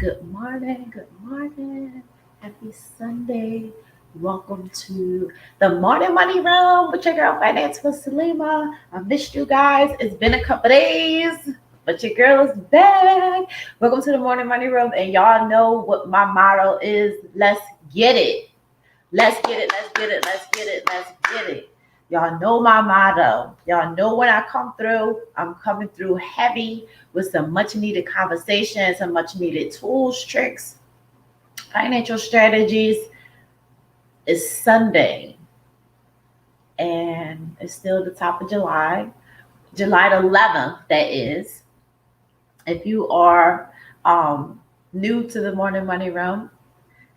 Good morning. Good morning. Happy Sunday. Welcome to the Morning Money Room with your girl Finance with Salima. I missed you guys. It's been a couple days, but your girl is back. Welcome to the Morning Money Room, and y'all know what my motto is. Let's get it. Let's get it. Let's get it. Let's get it. Let's get it. Y'all know my motto. Y'all know when I come through, I'm coming through heavy with some much needed conversations, some much needed tools, tricks, financial strategies. It's Sunday and it's still the top of July, July the 11th, that is. If you are new to the Morning Money Room,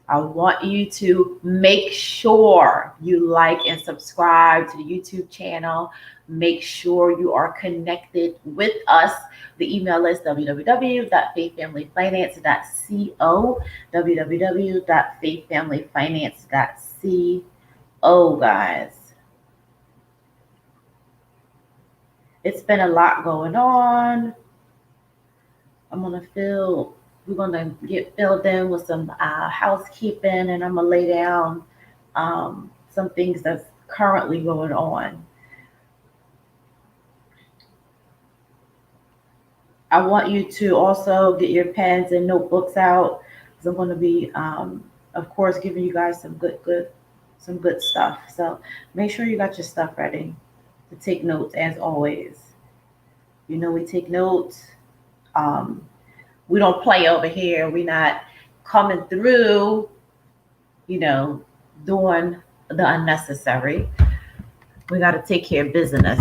I want you to make sure you like and subscribe to the YouTube channel. Make sure you are connected with us. The email is www.faithfamilyfinance.co, www.faithfamilyfinance.co, guys. It's been a lot going on. We're gonna get filled in with some housekeeping, and I'm gonna lay down some things that's currently going on. I want you to also get your pens and notebooks out because I'm going to be, of course, giving you guys some good stuff. So make sure you got your stuff ready to take notes as always. You know, we take notes. Um, we don't play over here. We're not coming through, doing the unnecessary. We got to take care of business.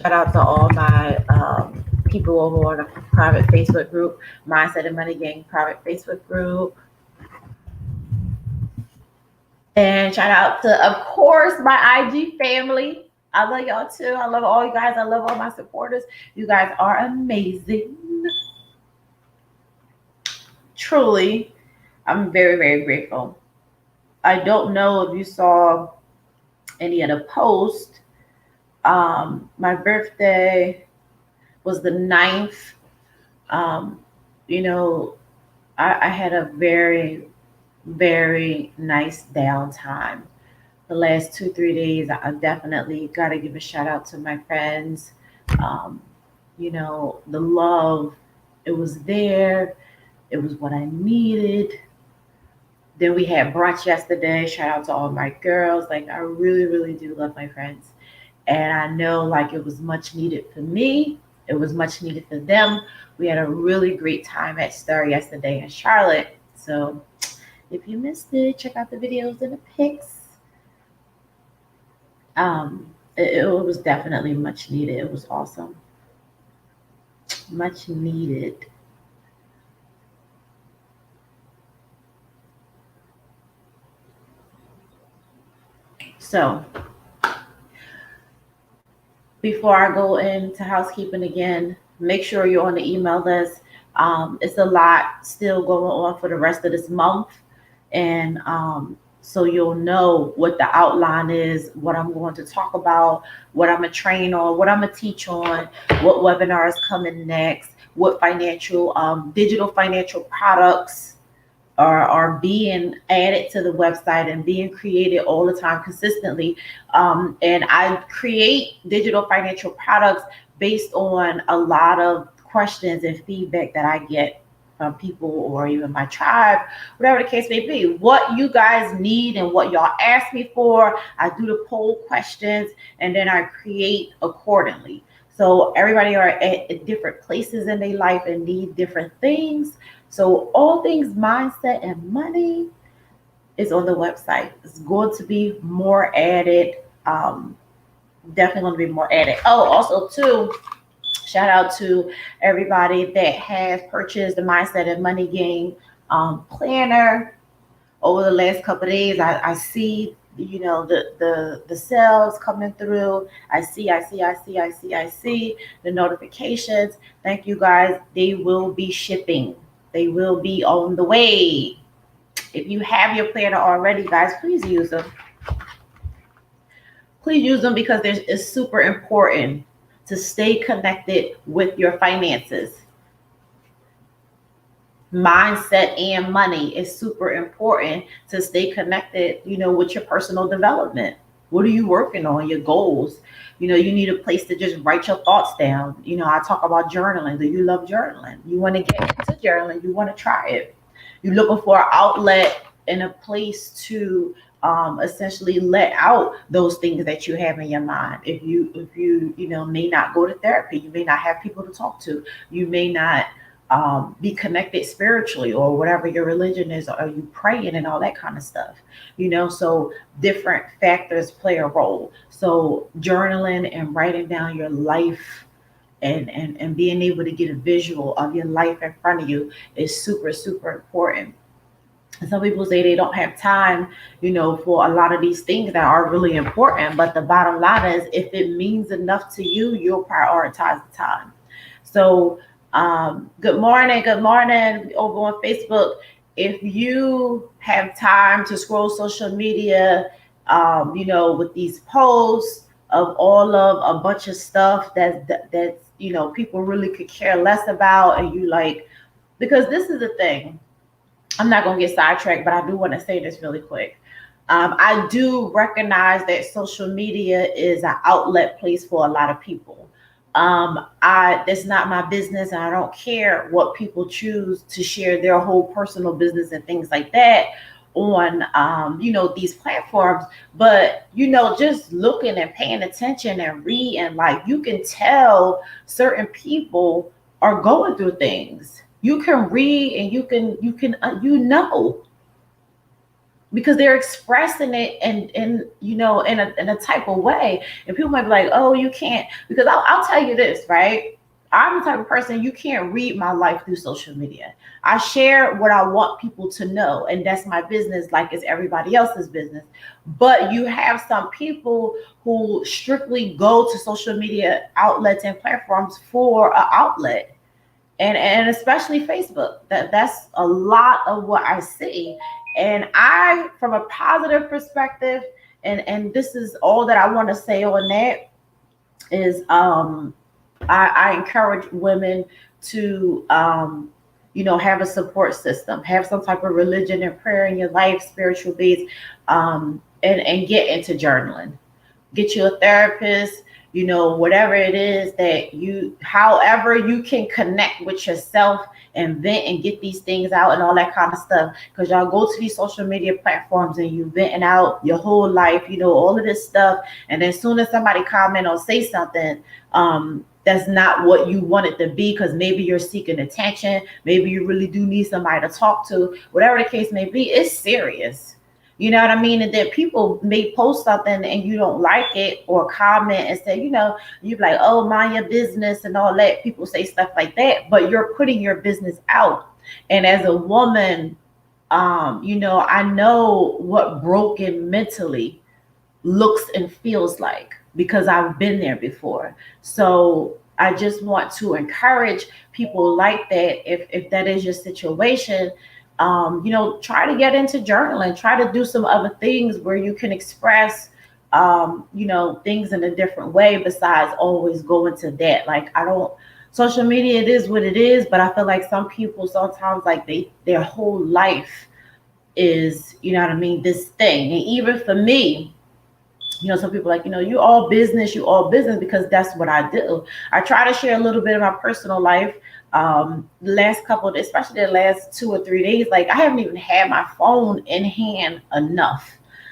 Shout out to all my people over on the private Facebook group, Mindset and Money Gang private Facebook group. And shout out to, of course, my IG family. I love y'all too. I love all you guys. I love all my supporters. You guys are amazing. Truly, I'm very, very grateful. I don't know if you saw any of the posts. My birthday was the 9th. Um, you know, I had a very, very nice downtime. The last 2, 3 days, I definitely got to give a shout out to my friends. Um, the love, it was there. It was what I needed. Then we had brunch yesterday. Shout out to all my girls. Like, I really, really do love my friends. And I know, like, it was much needed for me. It was much needed for them. We had a really great time at Stir yesterday in Charlotte. So if you missed it, check out the videos and the pics. It was definitely much needed. It was awesome. Much needed. So before I go into housekeeping again, make sure you're on the email list. It's a lot still going on for the rest of this month. And so you'll know what the outline is, what I'm going to talk about, what I'm going to train on, what I'm going to teach on, what webinars coming next, what digital financial products are being added to the website and being created all the time consistently. And I create digital financial products based on a lot of questions and feedback that I get from people or even my tribe, whatever the case may be. What you guys need and what y'all ask me for, I do the poll questions and then I create accordingly. So everybody are at different places in their life and need different things. So all things mindset and money is on the website. It's going to be more added. Definitely going to be more added. Oh, also too, shout out to everybody that has purchased the Mindset and Money Gang planner over the last couple of days. I see the sales coming through. I see the notifications. Thank you guys. They will be shipping. They will be on the way. If you have your planner already, guys, please use them. Please use them because it's super important to stay connected with your finances. Mindset and money is super important to stay connected, with your personal development. What are you working on? Your goals. You need a place to just write your thoughts down. I talk about journaling. Do you love journaling? You want to get into journaling? You want to try it? You're looking for an outlet and a place to essentially let out those things that you have in your mind. If you may not go to therapy, you may not have people to talk to, you may not be connected spiritually or whatever your religion is, or are you praying and all that kind of stuff. So different factors play a role. So journaling and writing down your life and being able to get a visual of your life in front of you is super, super important. Some people say they don't have time, for a lot of these things that are really important. But the bottom line is, if it means enough to you, you'll prioritize the time. So, good morning, over on Facebook. If you have time to scroll social media, with these posts of all of a bunch of stuff that's people really could care less about, and you like, because this is the thing. I'm not going to get sidetracked, but I do want to say this really quick. I do recognize that social media is an outlet place for a lot of people. That's not my business, and I don't care what people choose to share their whole personal business and things like that on, these platforms. But, just looking and paying attention and reading, like, you can tell certain people are going through things. You can read and you can because they're expressing it and in a type of way. And people might be like, oh, you can't, because I'll tell you this, right? I'm the type of person, you can't read my life through social media. I share what I want people to know, and that's my business, like it's everybody else's business. But you have some people who strictly go to social media outlets and platforms for an outlet. And especially Facebook. That's a lot of what I see. And I, from a positive perspective, and this is all that I want to say on that, is I encourage women to have a support system, have some type of religion and prayer in your life, spiritual base, and get into journaling. Get you a therapist, whatever it is that however you can connect with yourself and vent and get these things out and all that kind of stuff. Because y'all go to these social media platforms and you venting out your whole life, all of this stuff. And then as soon as somebody comment or say something, that's not what you want it to be, because maybe you're seeking attention. Maybe you really do need somebody to talk to. Whatever the case may be, it's serious. You know what I mean? And then people may post something and you don't like it, or comment and say, you're like, oh, mind your business and all that. People say stuff like that, but you're putting your business out. And as a woman, I know what broken mentally looks and feels like, because I've been there before. So I just want to encourage people like that. If that is your situation, try to get into journaling, try to do some other things where you can express, things in a different way besides always going to that. Like, social media, it is what it is, but I feel like some people sometimes, like, their whole life is, this thing. And even for me, some people like, you all business, because that's what I do. I try to share a little bit of my personal life. Last couple of, especially the last 2 or 3 days, like, I haven't even had my phone in hand enough.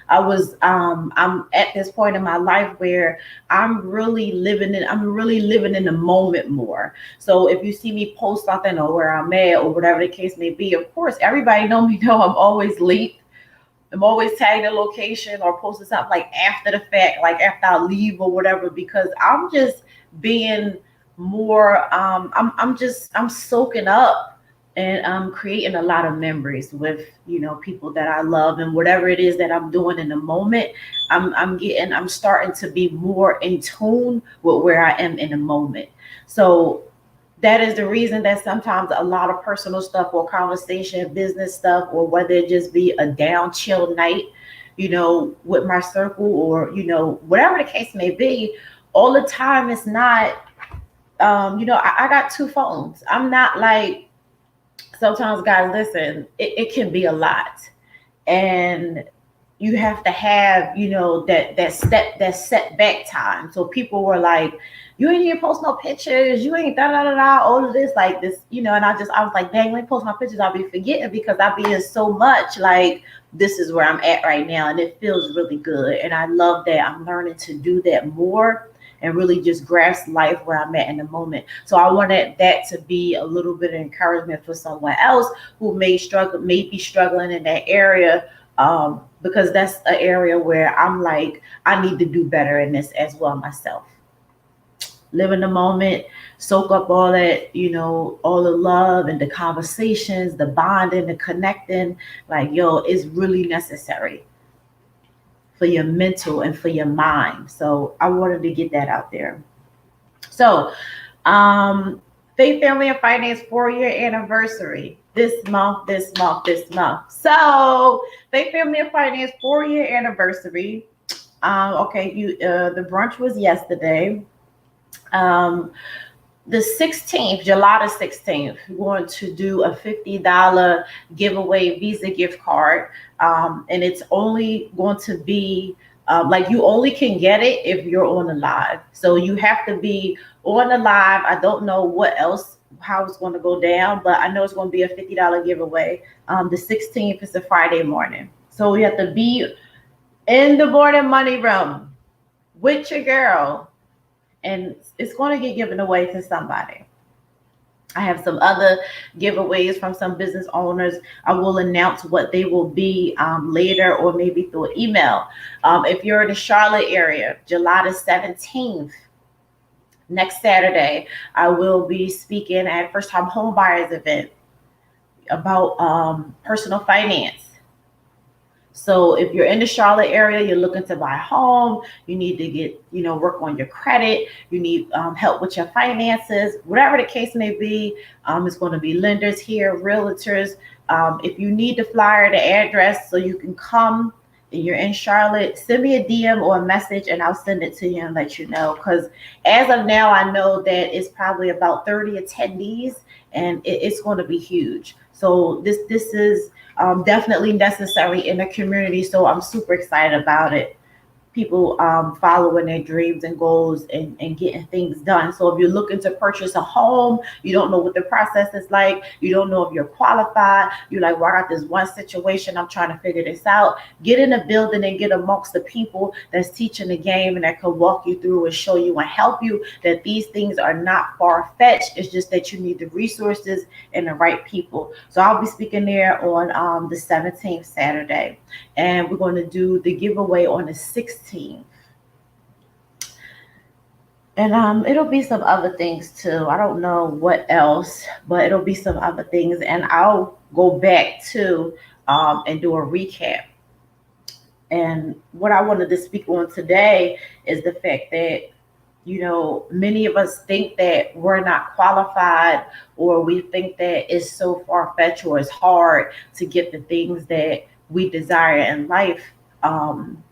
I'm at this point in my life where I'm really living in the moment more. So if you see me post something or where I'm at or whatever the case may be, of course, everybody know I'm always late. I'm always tagging a location or posting something like after the fact, like after I leave or whatever, because I'm just being more, I'm soaking up, and I'm creating a lot of memories with, people that I love, and whatever it is that I'm doing in the moment, I'm starting to be more in tune with where I am in the moment. So that is the reason that sometimes a lot of personal stuff or conversation, business stuff, or whether it just be a down chill night, with my circle, or, whatever the case may be, all the time. It's not, I got two phones. I'm not like, sometimes, guys, listen, it can be a lot. And you have to have, that setback time. So people were like, you ain't even post no pictures, you ain't all of this, like this, and I was like, dang, let me post my pictures. I'll be forgetting because I'll be in so much, like, this is where I'm at right now, and it feels really good. And I love that I'm learning to do that more and really just grasp life where I'm at in the moment. So I wanted that to be a little bit of encouragement for someone else who may be struggling in that area, because that's an area where I'm like, I need to do better in this as well myself. Live in the moment, soak up all that, all the love and the conversations, the bonding, the connecting. Like, yo, it's really necessary for your mental and for your mind. So I wanted to get that out there. So, Faith, Family, and Finance 4-year anniversary this month. So, Faith, Family, and Finance 4-year anniversary. Okay, the brunch was yesterday. The 16th, July the 16th, we're going to do a $50 giveaway Visa gift card. And it's only going to be, like, you only can get it if you're on the live. So you have to be on the live. I don't know how it's going to go down, but I know it's going to be a $50 giveaway. The 16th is a Friday morning. So we have to be in the Morning Money Room with your girl, and it's going to get given away to somebody. I have some other giveaways from some business owners. I will announce what they will be later, or maybe through an email. If you're in the Charlotte area, July the 17th, next Saturday, I will be speaking at First Time Home Buyers event about personal finance. So if you're in the Charlotte area, you're looking to buy a home, you need to get, work on your credit, you need help with your finances, whatever the case may be, it's going to be lenders here, realtors. If you need the flyer, the address, so you can come and you're in Charlotte, send me a DM or a message and I'll send it to you and let you know. Because as of now, I know that it's probably about 30 attendees, and it's going to be huge. So this is definitely necessary in the community. So I'm super excited about it. People following their dreams and goals and getting things done. So if you're looking to purchase a home, you don't know what the process is like, you don't know if you're qualified, you're like, well, I got this one situation, I'm trying to figure this out. Get in a building and get amongst the people that's teaching the game and that can walk you through and show you and help you that these things are not far-fetched. It's just that you need the resources and the right people. So I'll be speaking there on the 17th, Saturday. And we're going to do the giveaway on the 16th. And it'll be some other things too. I don't know what else, but it'll be some other things. And I'll go back to and do a recap. And what I wanted to speak on today is the fact that, many of us think that we're not qualified, or we think that it's so far-fetched or it's hard to get the things that we desire in life.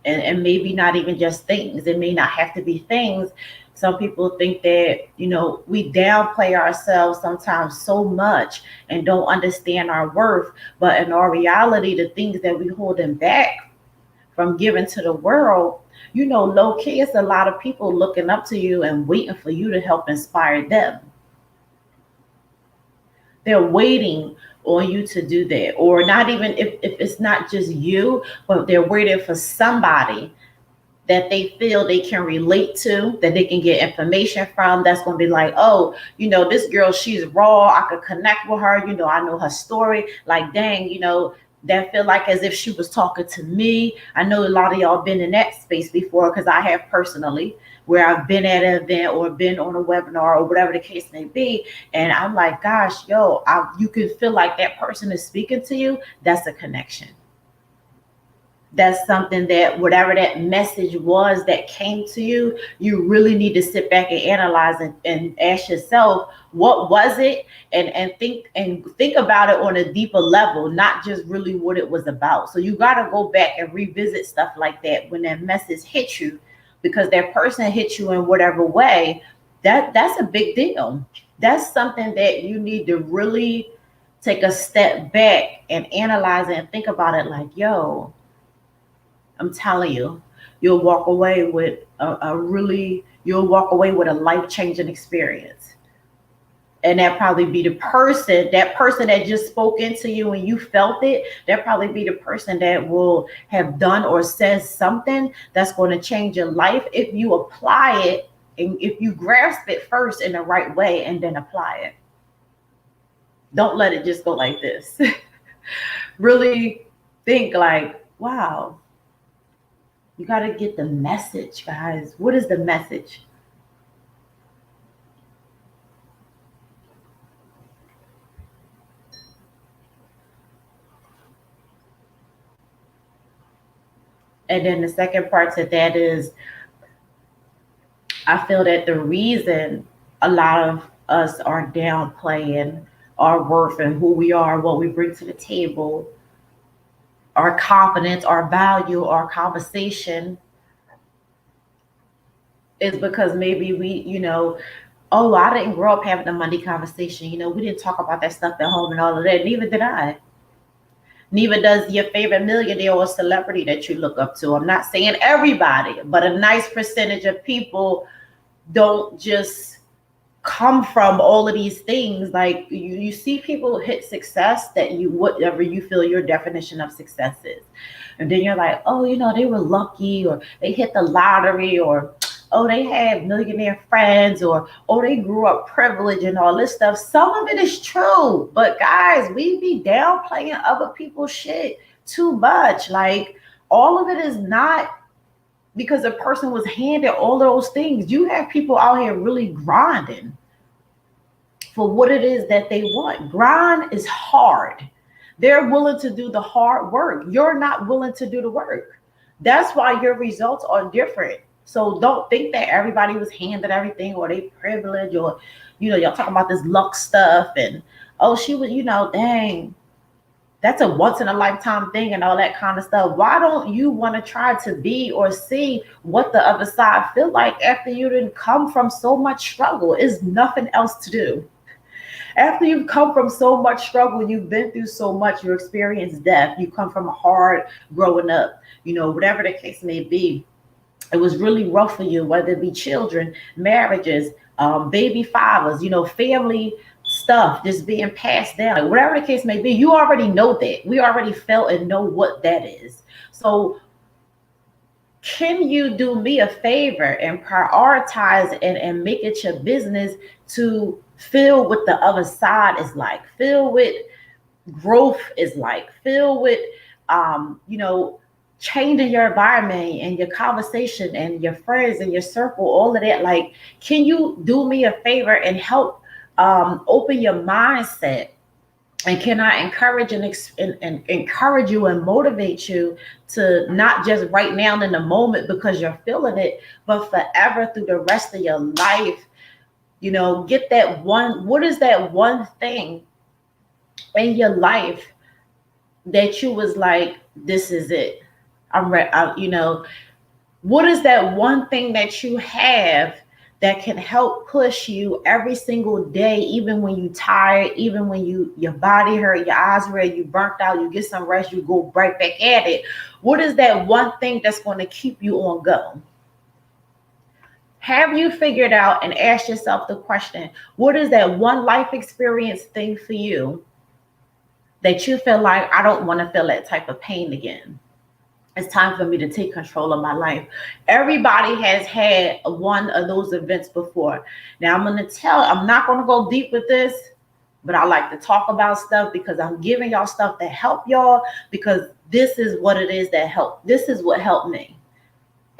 And maybe not even just things. It may not have to be things. Some people think that, we downplay ourselves sometimes so much and don't understand our worth. But in our reality, the things that we holding back from giving to the world, low key, it's a lot of people looking up to you and waiting for you to help inspire them. They're waiting on you to do that. Or not even if it's not just you, but they're waiting for somebody that they feel they can relate to, that they can get information from, that's going to be like, oh, this girl, she's raw, I could connect with her, I know her story, like, dang, that feel like as if she was talking to me. I know a lot of y'all been in that space before, because I have personally, where I've been at an event or been on a webinar or whatever the case may be. And I'm like, gosh, you can feel like that person is speaking to you. That's a connection. that's something that whatever that message was that came to you, you really need to sit back and analyze and ask yourself, what was it? And think about it on a deeper level, not just really what it was about. So you got to go back and revisit stuff like that when that message hits you, because that person hit you in whatever way. That's a big deal. That's something that you need to really take a step back and analyze it and think about it like, yo, I'm telling you, you'll walk away with you'll walk away with a life changing experience. And that person that just spoke into you and you felt it, that probably be the person that will have done or says something that's going to change your life if you apply it and if you grasp it first in the right way and then apply it. Don't let it just go like this. Really think like, wow, you got to get the message, guys. What is the message? And then the second part to that is, I feel that the reason a lot of us are downplaying our worth and who we are, what we bring to the table, our confidence, our value, our conversation, is because maybe oh, I didn't grow up having a money conversation. We didn't talk about that stuff at home and all of that. Neither did I. Neither does your favorite millionaire or celebrity that you look up to. I'm not saying everybody, but a nice percentage of people don't just come from all of these things. Like you see people hit success that whatever you feel your definition of success is. And then you're like, oh, they were lucky, or they hit the lottery, or oh, they had millionaire friends, or oh, they grew up privileged and all this stuff. Some of it is true, but guys, we be downplaying other people's shit too much. Like all of it is not because a person was handed all those things. You have people out here really grinding for what it is that they want. Grind is hard. They're willing to do the hard work. You're not willing to do the work. That's why your results are different. So don't think that everybody was handed everything, or they privileged, or y'all talking about this luck stuff and oh, she was, dang, that's a once in a lifetime thing and all that kind of stuff. Why don't you want to try to be or see what the other side feel like after you didn't come from so much struggle? Is nothing else to do. After you've come from so much struggle, you've been through so much, you experienced death, you come from a hard growing up, whatever the case may be. It was really rough for you, whether it be children, marriages, baby fathers, family stuff just being passed down. Like, whatever the case may be, you already know that. We already felt and know what that is. So can you do me a favor and prioritize and make it your business to feel what the other side is like, feel what growth is like, feel what, changing your environment and your conversation and your friends and your circle, all of that. Like, can you do me a favor and help open your mindset? And can I encourage and encourage you and motivate you to not just right now in the moment because you're feeling it, but forever through the rest of your life? Get that one. What is that one thing in your life that you was like, this is it? I'm ready. What is that one thing that you have that can help push you every single day, even when you're tired, even when your body hurt, your eyes red, you burnt out, you get some rest, you go right back at it? What is that one thing that's going to keep you on go? Have you figured out and asked yourself the question, what is that one life experience thing for you that you feel like, I don't want to feel that type of pain again? It's time for me to take control of my life. Everybody has had one of those events before. Now I'm not going to go deep with this, but I like to talk about stuff because I'm giving y'all stuff that help y'all, because this is what it is that helped. This is what helped me.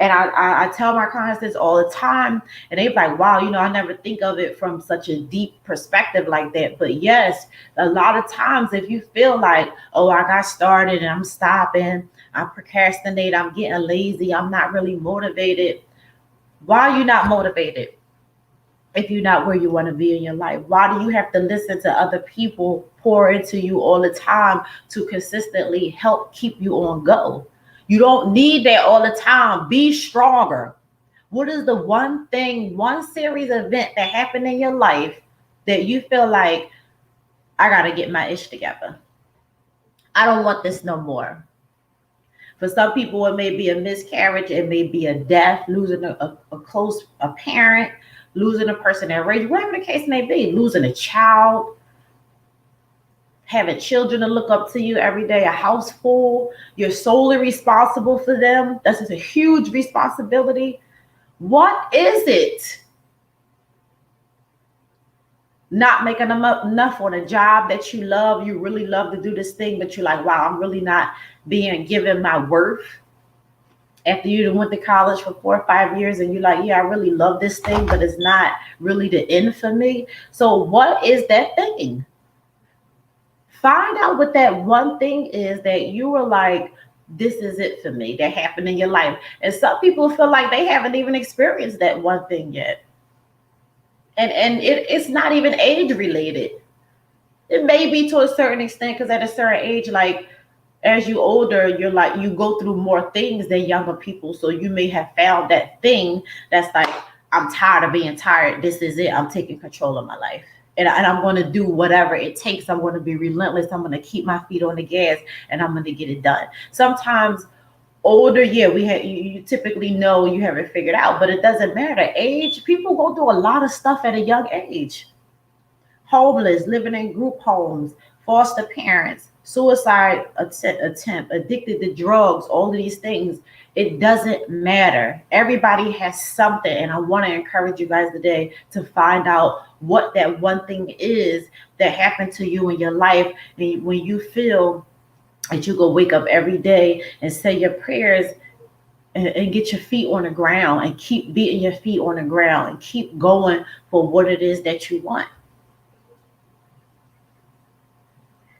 And I tell my clients this all the time, and they're like, wow, I never think of it from such a deep perspective like that. But yes, a lot of times if you feel like, oh, I got started and I'm stopping, I procrastinate, I'm getting lazy, I'm not really motivated. Why are you not motivated if you're not where you want to be in your life? Why do you have to listen to other people pour into you all the time to consistently help keep you on go? You don't need that all the time. Be stronger. What is the one thing, one series event that happened in your life that you feel like, I got to get my ish together? I don't want this no more. For some people, it may be a miscarriage, it may be a death, losing a parent, losing a person that raised, whatever the case may be, losing a child, having children to look up to you every day, a house full, you're solely responsible for them. That's just a huge responsibility. What is it? Not making enough on a job that you love, you really love to do this thing, but you're like, wow, I'm really not being given my worth. After you went to college for 4 or 5 years and you're like, yeah, I really love this thing, but it's not really the end for me. So what is that thing? Find out what that one thing is that you were like, this is it for me, that happened in your life. And some people feel like they haven't even experienced that one thing yet. And it's not even age related. It may be to a certain extent, because at a certain age, like as you older, you're like, you go through more things than younger people. So you may have found that thing that's like, I'm tired of being tired. This is it. I'm taking control of my life. And I'm going to do whatever it takes. I'm going to be relentless. I'm going to keep my feet on the gas and I'm going to get it done. Sometimes older, yeah, you typically know you have it figured out, but it doesn't matter. Age, people go through a lot of stuff at a young age. Homeless, living in group homes, foster parents, suicide attempt, addicted to drugs, all of these things. It doesn't matter. Everybody has something. And I want to encourage you guys today to find out what that one thing is that happened to you in your life. And when you feel that you go wake up every day and say your prayers and get your feet on the ground and keep beating your feet on the ground and keep going for what it is that you want.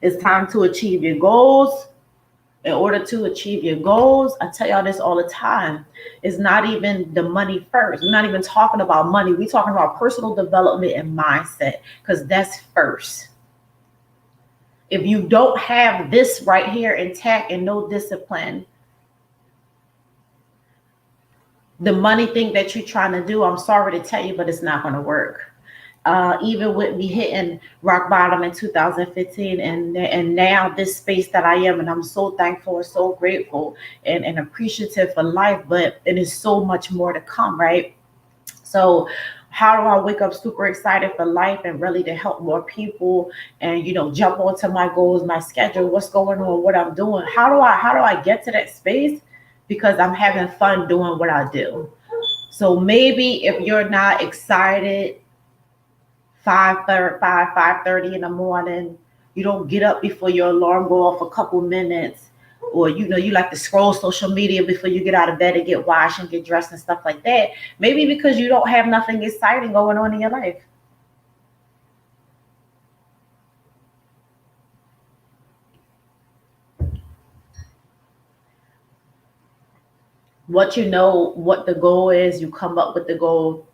It's time to achieve your goals. In order to achieve your goals, I tell y'all this all the time, it's not even the money first. We're not even talking about money. We're talking about personal development and mindset, because that's first. If you don't have this right here intact and no discipline, the money thing that you're trying to do, I'm sorry to tell you, but it's not going to work. Even with me hitting rock bottom in 2015 and now this space that I am, and I'm so thankful and so grateful and appreciative for life, but it is so much more to come, right? So how do I wake up super excited for life and really to help more people and jump onto my goals, my schedule, what's going on, what I'm doing? How do I get to that space? Because I'm having fun doing what I do. So maybe if you're not excited 5:30 in the morning, you don't get up before your alarm go off a couple minutes, or you like to scroll social media before you get out of bed and get washed and get dressed and stuff like that. Maybe because you don't have nothing exciting going on in your life. What the goal is, you come up with the goal,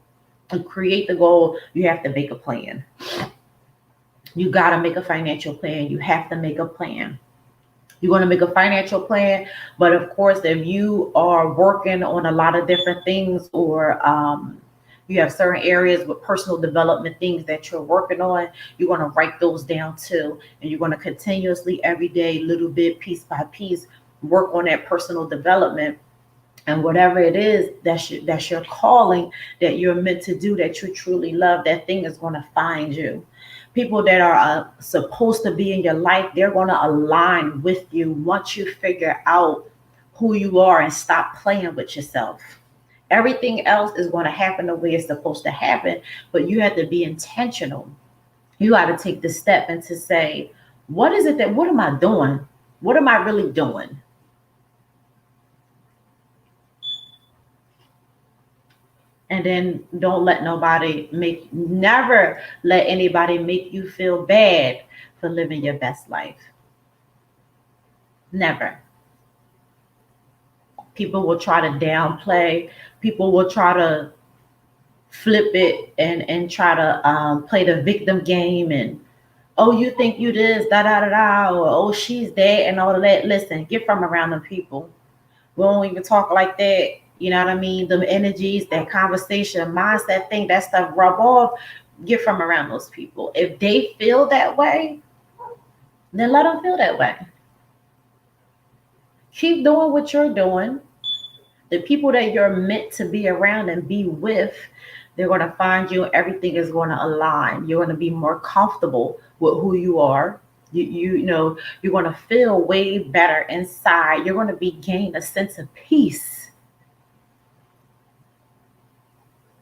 and create the goal. You have to make a plan. You got to make a financial plan. You have to make a plan. You're going to make a financial plan, but of course, if you are working on a lot of different things, or you have certain areas with personal development things that you're working on, you're going to write those down too, and you're going to continuously every day, little bit, piece by piece, work on that personal development. And whatever it is that's your calling, that you're meant to do, that you truly love, that thing is going to find you. People that are supposed to be in your life, they're going to align with you once you figure out who you are and stop playing with yourself. Everything else is going to happen the way it's supposed to happen, but you have to be intentional. You got to take the step and to say, what am I doing? What am I really doing? And then never let anybody make you feel bad for living your best life. Never. People will try to downplay. People will try to flip it and try to play the victim game and, oh, you think you this, da da da da, or oh, she's that, and all of that. Listen, get from around them people. We don't even talk like that. You know what I mean? The energies, that conversation, mindset thing, that stuff rub off. Get from around those people. If they feel that way, then let them feel that way. Keep doing what you're doing. The people that you're meant to be around and be with, they're going to find you. Everything is going to align. You're going to be more comfortable with who you are. You know, you're going to feel way better inside. You're going to gain a sense of peace.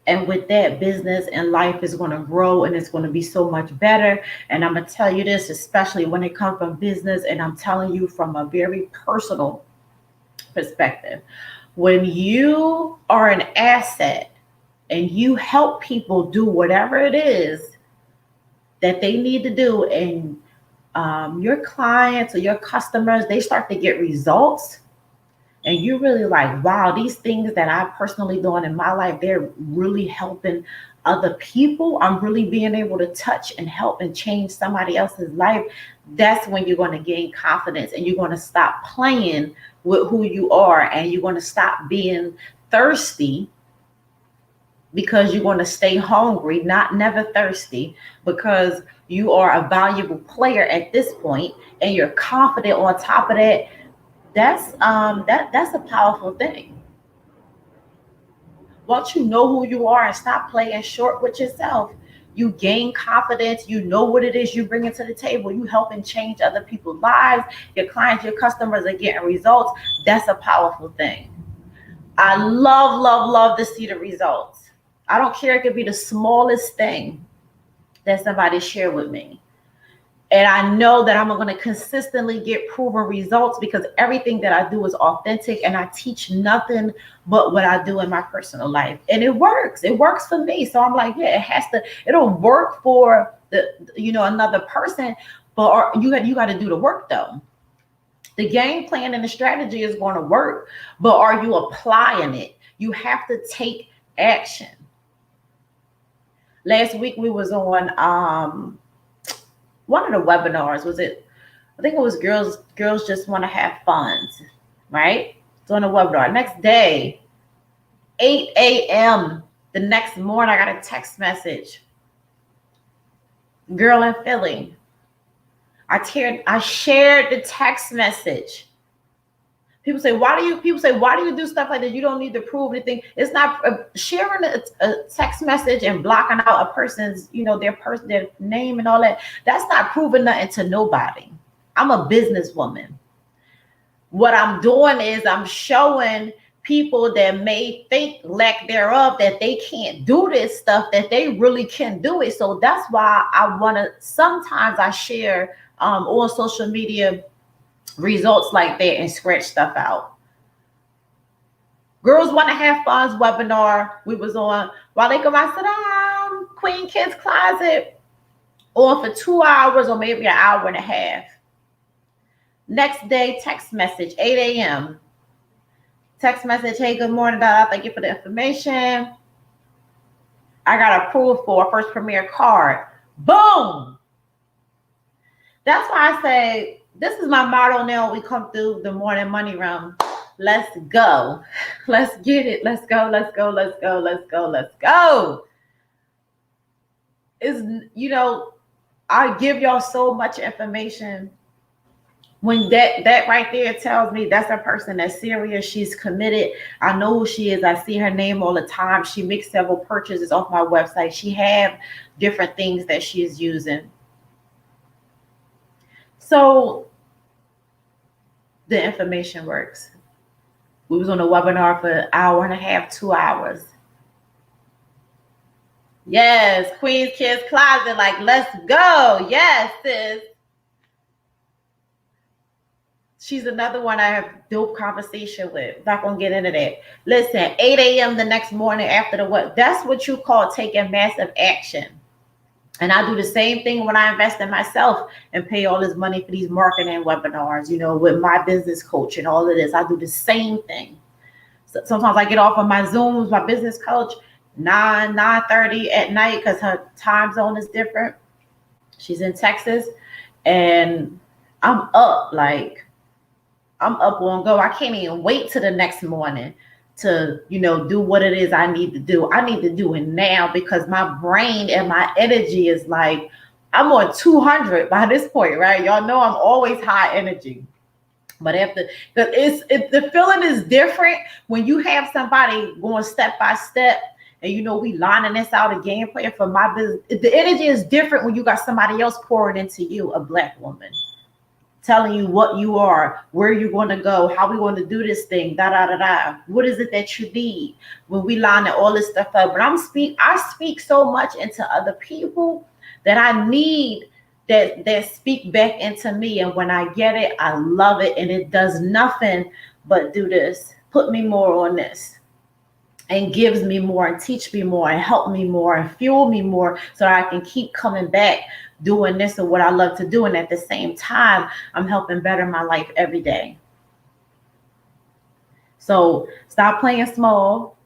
And with that, business and life is going to grow and it's going to be so much better. And I'm going to tell you this, especially when it comes from business, and I'm telling you from a very personal perspective. When you are an asset and you help people do whatever it is that they need to do, and your clients or your customers, they start to get results, and you're really like, wow, these things that I'm personally doing in my life, they're really helping other people. I'm really being able to touch and help and change somebody else's life. That's when you're going to gain confidence and you're going to stop playing with who you are, and you're going to stop being thirsty, because you're going to stay hungry, not never thirsty, because you are a valuable player at this point and you're confident on top of that. That's a powerful thing. Once you know who you are and stop playing short with yourself, you gain confidence. You know what it is you bring to the table. You helping change other people's lives. Your clients, your customers are getting results. That's a powerful thing. I love, love, love to see the results. I don't care. It could be the smallest thing that somebody shared with me. And I know that I'm going to consistently get proven results, because everything that I do is authentic, and I teach nothing but what I do in my personal life. And it works. It works for me. So I'm like, yeah, it'll work for another person, but you got to do the work though. The game plan and the strategy is going to work, but are you applying it? You have to take action. Last week we was on one of the webinars. I think it was girls just want to have fun, right? Doing a webinar. Next day, 8 a.m. the next morning, I got a text message. Girl in Philly. I shared the text message. People say, why do you do stuff like that? You don't need to prove anything. It's not sharing a text message and blocking out a person's, their name and all that. That's not proving nothing to nobody. I'm a businesswoman. What I'm doing is I'm showing people that may think lack thereof that they can't do this stuff, that they really can do it. So that's why sometimes I share on social media results like that and scratch stuff out. Girls Want to Have Fun's webinar, we was on Walaikum Assalam, Queen Kids Closet, on for 2 hours or maybe an hour and a half. Next day, text message, 8 a.m. Text message, hey, good morning, Dada. Thank you for the information. I got approved for a First Premier card. Boom! That's why I say, this is my motto now. We come through the morning money room. Let's go. Let's get it. Let's go. Let's go. Let's go. Let's go. Let's go. I give y'all so much information. When that right there tells me that's a person that's serious, she's committed. I know who she is. I see her name all the time. She makes several purchases off my website. She have different things that she is using. So the information works. We was on a webinar for an hour and a half, 2 hours. Yes, Queen's Kids Closet, like, let's go. Yes, sis. She's another one I have dope conversation with. Not gonna get into that. Listen, 8 a.m. the next morning after the what? That's what you call taking massive action. And I do the same thing when I invest in myself and pay all this money for these marketing webinars, with my business coach and all of this. I do the same thing. So sometimes I get off on my Zooms, my business coach, 9:30 at night because her time zone is different. She's in Texas. And I'm up, I'm up on go. I can't even wait till the next morning to, do what it is I need to do. I need to do it now because my brain and my energy is like, I'm on 200 by this point, right? Y'all know I'm always high energy. But the feeling is different when you have somebody going step by step and we lining this out a game plan for my business. The energy is different when you got somebody else pouring into you, a Black woman, telling you what you are, where you're going to go, how we want to do this thing, da da da da. What is it that you need? When we line all this stuff up, but I speak so much into other people that I need that speak back into me. And when I get it, I love it. And it does nothing but do this, put me more on this, and gives me more and teach me more and help me more and fuel me more so I can keep coming back doing this or what I love to do. And at the same time, I'm helping better my life every day. So stop playing small.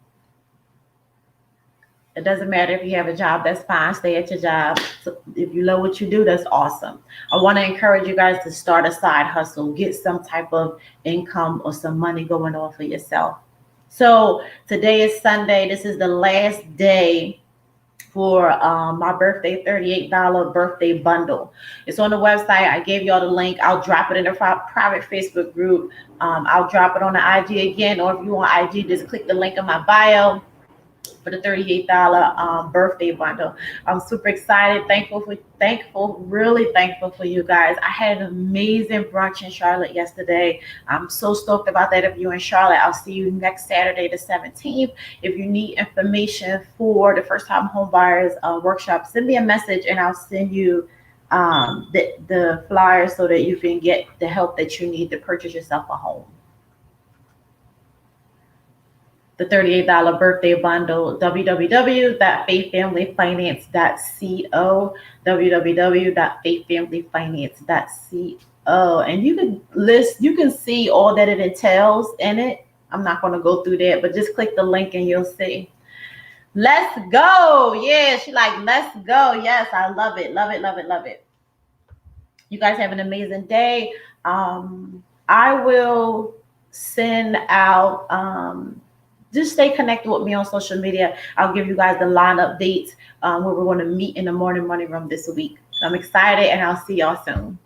It doesn't matter if you have a job, that's fine. Stay at your job. So if you love what you do, that's awesome. I want to encourage you guys to start a side hustle, get some type of income or some money going on for yourself. So today is Sunday. This is the last day for my birthday $38 birthday bundle. It's on the website. I gave y'all the link. I'll drop it in a private Facebook group. I'll drop it on the IG again, or if you want IG, just click the link in my bio for the $38 birthday bundle. I'm super excited, really thankful for you guys. I had an amazing brunch in Charlotte yesterday. I'm so stoked about that. If you're in Charlotte, I'll see you next Saturday, the 17th. If you need information for the first time home buyers workshop, send me a message and I'll send you the flyer so that you can get the help that you need to purchase yourself a home. The $38 birthday bundle, www.faithfamilyfinance.co, www.faithfamilyfinance.co. And you can see all that it entails in it. I'm not going to go through that, but just click the link and you'll see. Let's go. Yeah, she like, let's go. Yes, I love it. Love it, love it, love it. You guys have an amazing day. I will send out... just stay connected with me on social media. I'll give you guys the line updates where we're going to meet in the morning money room this week. I'm excited and I'll see y'all soon.